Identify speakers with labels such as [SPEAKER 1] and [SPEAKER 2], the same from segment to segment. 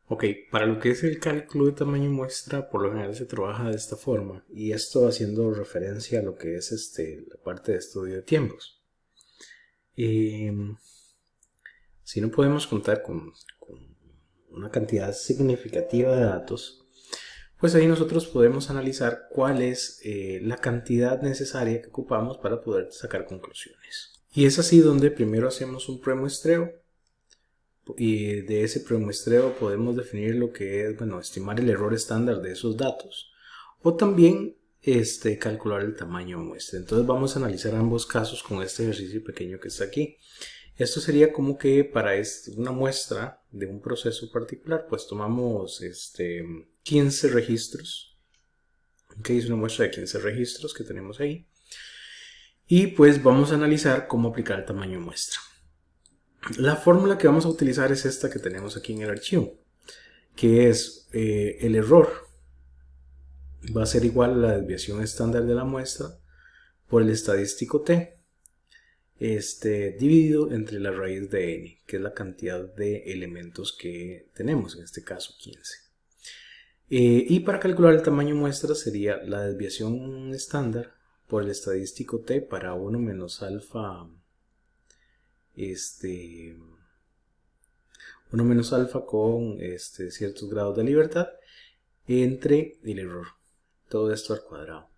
[SPEAKER 1] Ok, para lo que es el cálculo de tamaño muestra, por lo general se trabaja de esta forma, y esto haciendo referencia a lo que es la parte de estudio de tiempos. Si no podemos contar con una cantidad significativa de datos, pues ahí nosotros podemos analizar cuál es la cantidad necesaria que ocupamos para poder sacar conclusiones. Y es así donde primero hacemos un premuestreo, y de ese premuestreo podemos definir lo que es, bueno, estimar el error estándar de esos datos, o también calcular el tamaño de muestra. Entonces vamos a analizar ambos casos con este ejercicio pequeño que está aquí. Esto sería como que para una muestra de un proceso particular, pues tomamos 15 registros. Ok, es una muestra de 15 registros que tenemos ahí. Y pues vamos a analizar cómo aplicar el tamaño de muestra. La fórmula que vamos a utilizar es esta que tenemos aquí en el archivo, que es el error va a ser igual a la desviación estándar de la muestra por el estadístico t, dividido entre la raíz de n, que es la cantidad de elementos que tenemos, en este caso 15. Y para calcular el tamaño muestra sería la desviación estándar por el estadístico t para 1 menos alfa 1 menos alfa con ciertos grados de libertad entre el error, todo esto al cuadrado.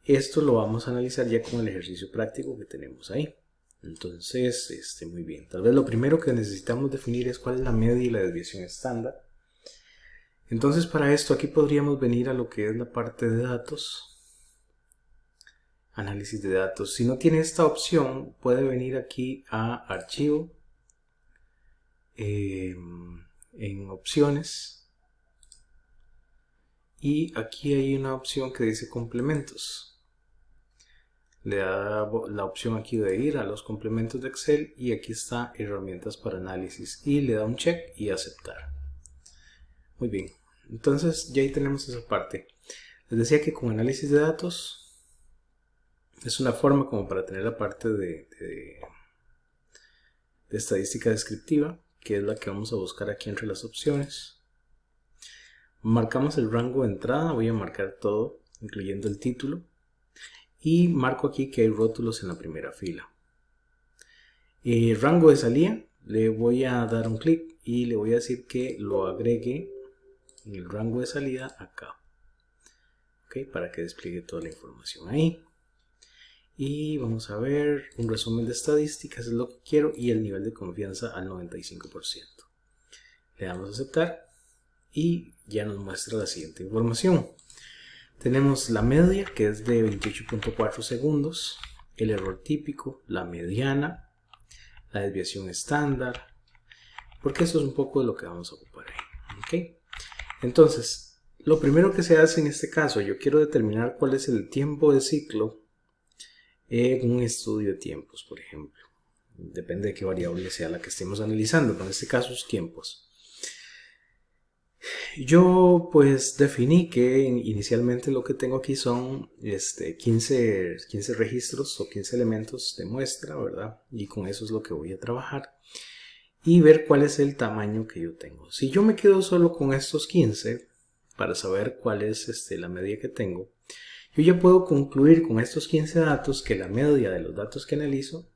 [SPEAKER 1] Esto lo vamos a analizar ya con el ejercicio práctico que tenemos ahí. Entonces, muy bien, tal vez lo primero que necesitamos definir es cuál es la media y la desviación estándar. Entonces para esto aquí podríamos venir a lo que es la parte de datos, análisis de datos. Si no tiene esta opción, puede venir aquí a archivo, en opciones, y aquí hay una opción que dice complementos. Le da la opción aquí de ir a los complementos de Excel y aquí está herramientas para análisis y le da un check y aceptar. Muy bien, entonces ya ahí tenemos esa parte. Les decía que con análisis de datos es una forma como para tener la parte de estadística descriptiva, que es la que vamos a buscar aquí entre las opciones. Marcamos el rango de entrada, voy a marcar todo, incluyendo el título. Y marco aquí que hay rótulos en la primera fila. Rango de salida, le voy a dar un clic y le voy a decir que lo agregue en el rango de salida acá. Ok, para que despliegue toda la información ahí. Y vamos a ver un resumen de estadísticas, es lo que quiero, y el nivel de confianza al 95%. Le damos a aceptar y ya nos muestra la siguiente información. Tenemos la media, que es de 28.4 segundos, el error típico, la mediana, la desviación estándar, porque eso es un poco de lo que vamos a ocupar ahí. ¿Okay? Entonces, lo primero que se hace en este caso, yo quiero determinar cuál es el tiempo de ciclo en un estudio de tiempos, por ejemplo. Depende de qué variable sea la que estemos analizando, pero en este caso es tiempos. Yo pues definí que inicialmente lo que tengo aquí son 15 registros o 15 elementos de muestra, ¿verdad? Y con eso es lo que voy a trabajar y ver cuál es el tamaño que yo tengo. Si yo me quedo solo con estos 15 para saber cuál es la media que tengo, yo ya puedo concluir con estos 15 datos que la media de los datos que analizo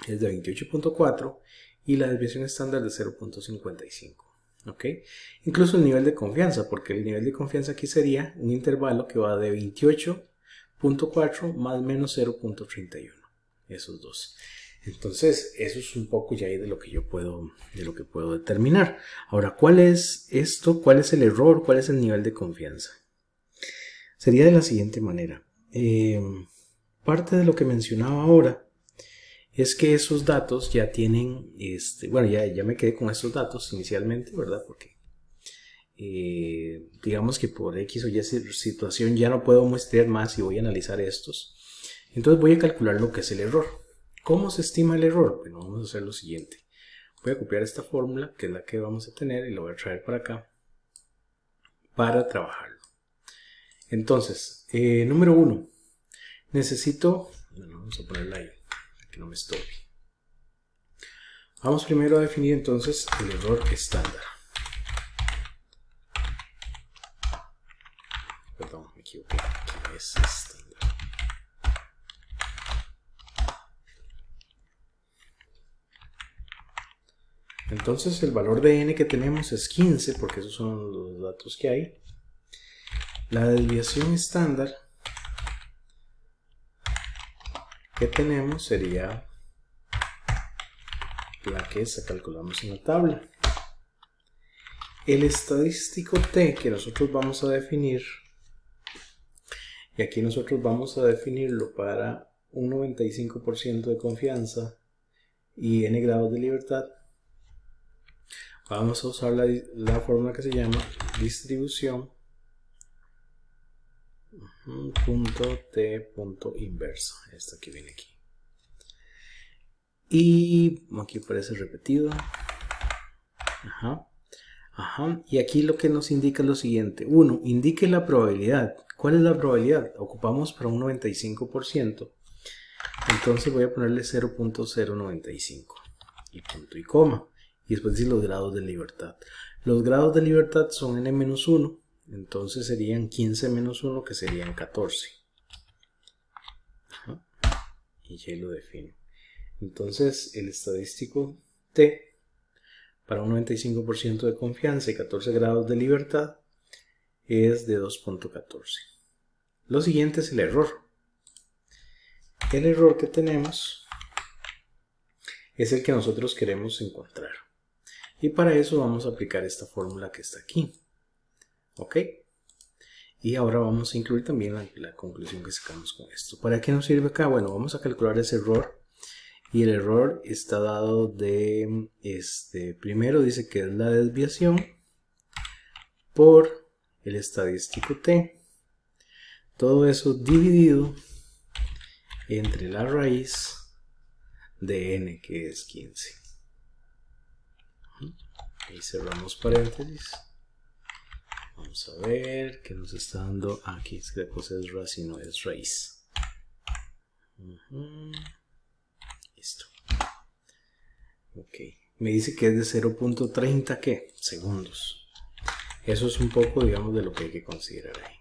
[SPEAKER 1] es de 28.4 y la desviación estándar de 0.55. ¿Okay? Incluso el nivel de confianza, porque el nivel de confianza aquí sería un intervalo que va de 28.4 más o menos 0.31, esos dos. Entonces eso es un poco ya ahí de lo que yo puedo determinar. Ahora, ¿cuál es esto? ¿Cuál es el error? ¿Cuál es el nivel de confianza? Sería de la siguiente manera. Parte de lo que mencionaba ahora es que esos datos ya tienen, bueno, ya me quedé con estos datos inicialmente, ¿verdad? Porque digamos que por X o Y situación ya no puedo muestrear más y voy a analizar estos. Entonces voy a calcular lo que es el error. ¿Cómo se estima el error? Bueno, vamos a hacer lo siguiente. Voy a copiar esta fórmula, que es la que vamos a tener, y la voy a traer para acá para trabajarlo. Entonces, número 1, necesito, bueno, vamos a ponerla ahí, que no me estorbe. Vamos primero a definir entonces el error estándar. Entonces el valor de n que tenemos es 15, porque esos son los datos que hay. La desviación estándar que tenemos sería la que calculamos en la tabla. El estadístico t que nosotros vamos a definir, y aquí nosotros vamos a definirlo para un 95% de confianza y n grados de libertad, vamos a usar la fórmula que se llama distribución punto t punto inversa, esta que viene aquí, y aquí aparece repetido. Y aquí lo que nos indica es lo siguiente: 1, indique la probabilidad. ¿Cuál es la probabilidad? Ocupamos para un 95%, entonces voy a ponerle 0.095 y punto y coma, y después decir los grados de libertad. Los grados de libertad son n-1, entonces serían 15 menos 1, que serían 14. Y ya lo defino. Entonces el estadístico t para un 95% de confianza y 14 grados de libertad es de 2.14. Lo siguiente es el error. El error que tenemos es el que nosotros queremos encontrar. Y para eso vamos a aplicar esta fórmula que está aquí. ¿Ok? Y ahora vamos a incluir también la conclusión que sacamos con esto. ¿Para qué nos sirve acá? Bueno, vamos a calcular ese error. Y el error está dado de, primero dice que es la desviación por el estadístico t. Todo eso dividido entre la raíz de n, que es 15. Y cerramos paréntesis. Vamos a ver qué nos está dando. Aquí es que la cosa es raíz y no es raíz. Listo. Ok. Me dice que es de 0.30 ¿qué? Segundos. Eso es un poco, digamos, de lo que hay que considerar ahí.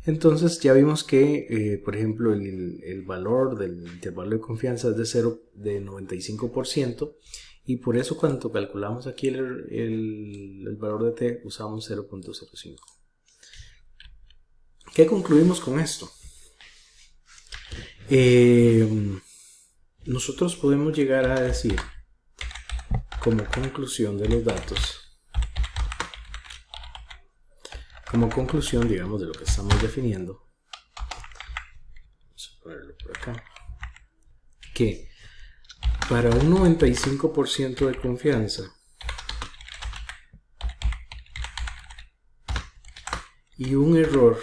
[SPEAKER 1] Entonces ya vimos que, por ejemplo, el valor del intervalo de confianza es de 95%, y por eso cuando calculamos aquí el valor de t usamos 0.05. ¿Qué concluimos con esto? Nosotros podemos llegar a decir, como conclusión de los datos, como conclusión, digamos, de lo que estamos definiendo, vamos a ponerlo por acá, que para un 95% de confianza y un error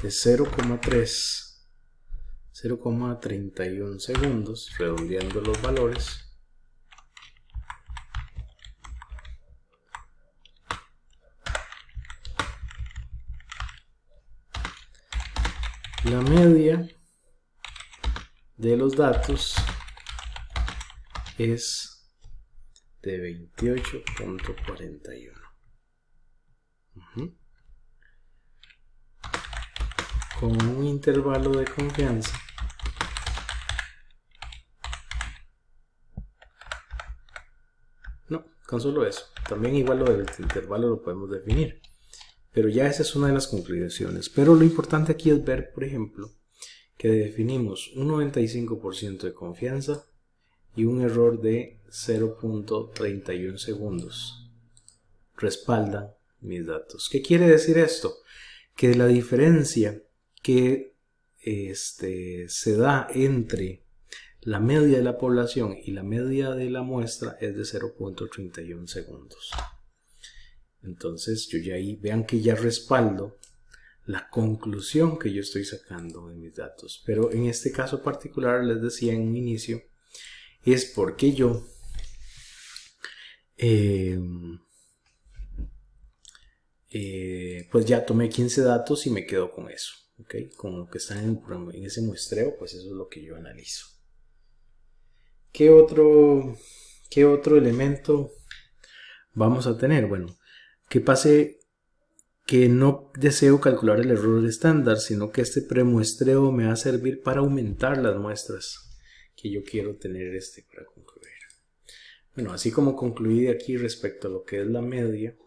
[SPEAKER 1] de 0,31 segundos, redondeando los valores, la media de los datos es de 28.41. Con un intervalo de confianza con solo eso. También igual lo del intervalo lo podemos definir, pero ya esa es una de las conclusiones. Pero lo importante aquí es ver, por ejemplo, que definimos un 95% de confianza y un error de 0.31 segundos respaldan mis datos. ¿Qué quiere decir esto? Que la diferencia que se da entre la media de la población y la media de la muestra es de 0.31 segundos. Entonces yo ya ahí vean que ya respaldo la conclusión que yo estoy sacando de mis datos. Pero en este caso particular, les decía en un inicio, es porque yo pues ya tomé 15 datos y me quedo con eso, ¿okay? Con lo que está en ese muestreo, pues eso es lo que yo analizo. ¿Qué otro elemento vamos a tener? Bueno, que pase que no deseo calcular el error estándar, sino que este premuestreo me va a servir para aumentar las muestras que yo quiero tener para concluir. Bueno, así como concluí de aquí respecto a lo que es la media,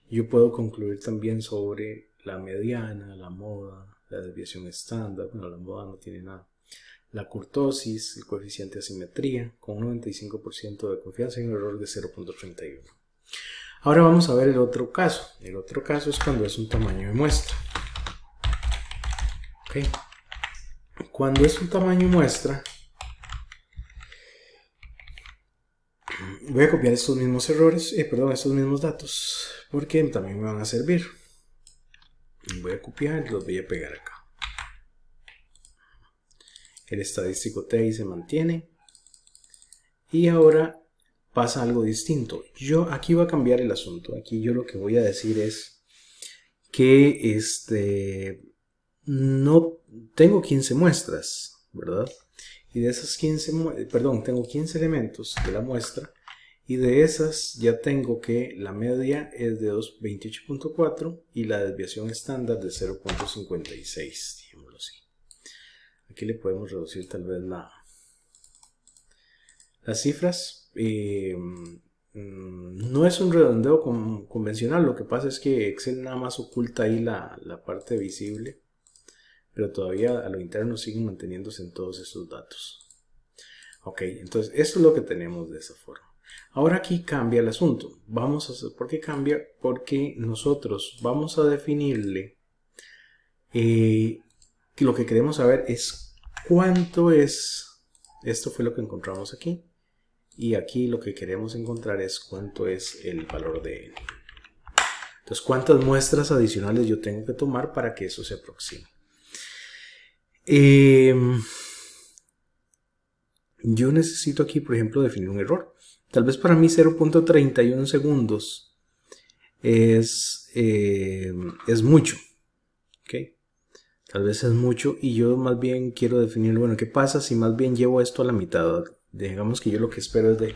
[SPEAKER 1] yo puedo concluir también sobre la mediana, la moda, la desviación estándar. Bueno, la moda no tiene nada. La kurtosis, el coeficiente de asimetría, con un 95% de confianza y un error de 0.31. Ahora vamos a ver el otro caso. El otro caso es cuando es un tamaño de muestra. ¿Okay? Cuando es un tamaño de muestra, voy a copiar estos mismos estos mismos datos, porque también me van a servir. Voy a copiar y los voy a pegar acá. El estadístico TI se mantiene. Y ahora pasa algo distinto. Yo aquí voy a cambiar el asunto. Aquí yo lo que voy a decir es que no tengo 15 muestras, ¿verdad? Y de esas 15, tengo 15 elementos de la muestra. Y de esas ya tengo que la media es de 28.4 y la desviación estándar de 0.56, digámoslo así. Aquí le podemos reducir tal vez las cifras. No es un redondeo convencional, lo que pasa es que Excel nada más oculta ahí la parte visible, pero todavía a lo interno siguen manteniéndose en todos estos datos. Ok, entonces esto es lo que tenemos de esa forma. Ahora aquí cambia el asunto. ¿Por qué cambia? Porque nosotros vamos a definirle que lo que queremos saber es cuánto es. Esto fue lo que encontramos aquí. Y aquí lo que queremos encontrar es cuánto es el valor de n. Entonces, cuántas muestras adicionales yo tengo que tomar para que eso se aproxime. Yo necesito aquí, por ejemplo, definir un error. Tal vez para mí 0.31 segundos es mucho. ¿Okay? Tal vez es mucho y yo más bien quiero definir, bueno, ¿qué pasa si más bien llevo esto a la mitad? Digamos que yo lo que espero es de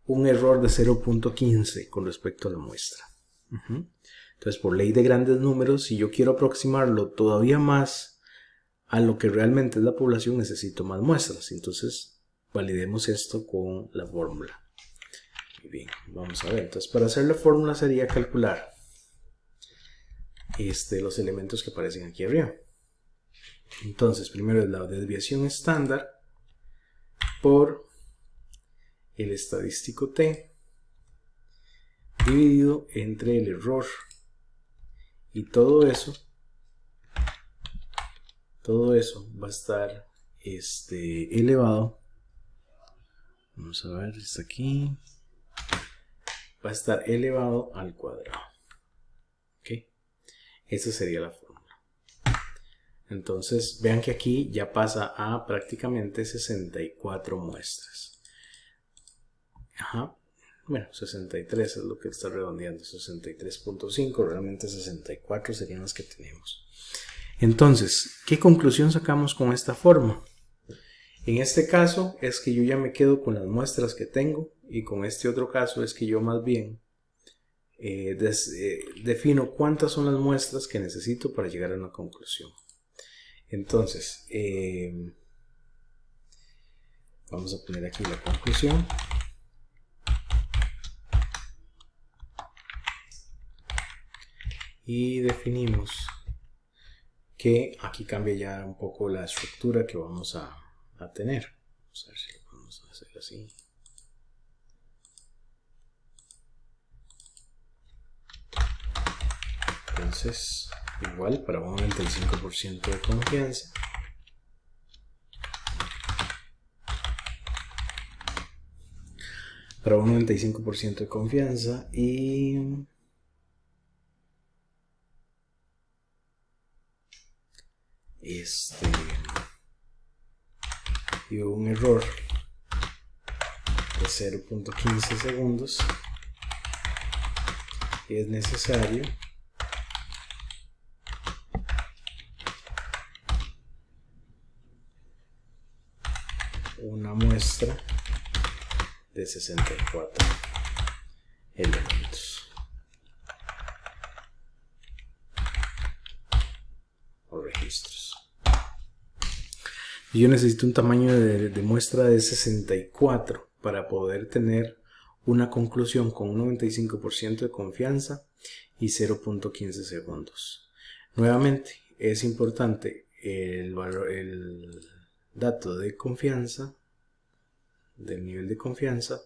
[SPEAKER 1] un error de 0.15 con respecto a la muestra. Entonces, por ley de grandes números, si yo quiero aproximarlo todavía más a lo que realmente es la población, necesito más muestras. Entonces, validemos esto con la fórmula. Muy bien, vamos a ver. Entonces, para hacer la fórmula sería calcular los elementos que aparecen aquí arriba. Entonces, primero es la desviación estándar por el estadístico T dividido entre el error, y todo eso va a estar elevado. Vamos a ver, está aquí. Va a estar elevado al cuadrado. ¿Ok? Esa sería la fórmula. Entonces, vean que aquí ya pasa a prácticamente 64 muestras. Ajá. Bueno, 63 es lo que está redondeando. 63.5, realmente 64 serían las que tenemos. Entonces, ¿qué conclusión sacamos con esta forma? En este caso es que yo ya me quedo con las muestras que tengo, y con este otro caso es que yo más bien defino cuántas son las muestras que necesito para llegar a una conclusión. Entonces, vamos a poner aquí la conclusión. Y definimos que aquí cambia ya un poco la estructura que vamos a tener. Vamos a ver si lo podemos hacer así. Entonces, igual para un 95% de confianza. Para un 95% de confianza y un error de 0.15 segundos, es necesario una muestra de 64 elementos o registros. Yo necesito un tamaño de muestra de 64 para poder tener una conclusión con un 95% de confianza y 0.15 segundos. Nuevamente, es importante el dato de confianza, del nivel de confianza,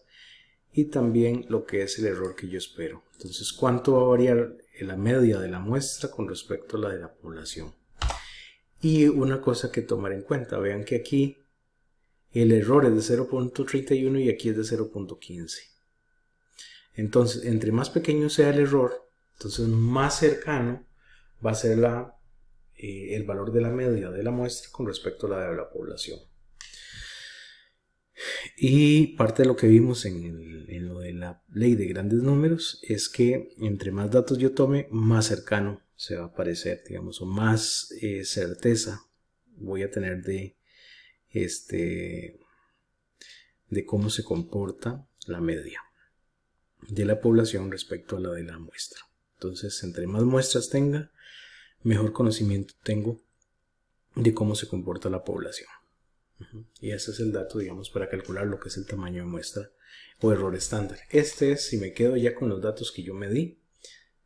[SPEAKER 1] y también lo que es el error que yo espero. Entonces, ¿cuánto va a variar la media de la muestra con respecto a la de la población? Y una cosa que tomar en cuenta, vean que aquí el error es de 0.31 y aquí es de 0.15. Entonces, entre más pequeño sea el error, entonces más cercano va a ser el valor de la media de la muestra con respecto a la de la población. Y parte de lo que vimos en lo de la ley de grandes números es que entre más datos yo tome, más cercano se va a parecer, digamos, o más certeza voy a tener de cómo se comporta la media de la población respecto a la de la muestra. Entonces, entre más muestras tenga, mejor conocimiento tengo de cómo se comporta la población. Y ese es el dato, digamos, para calcular lo que es el tamaño de muestra o error estándar. Este es si me quedo ya con los datos que yo medí,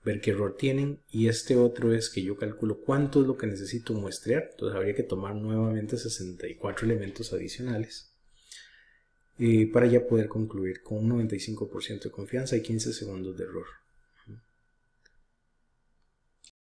[SPEAKER 1] ver qué error tienen, y este otro es que yo calculo cuánto es lo que necesito muestrear. Entonces habría que tomar nuevamente 64 elementos adicionales para ya poder concluir con un 95% de confianza y 15 segundos de error.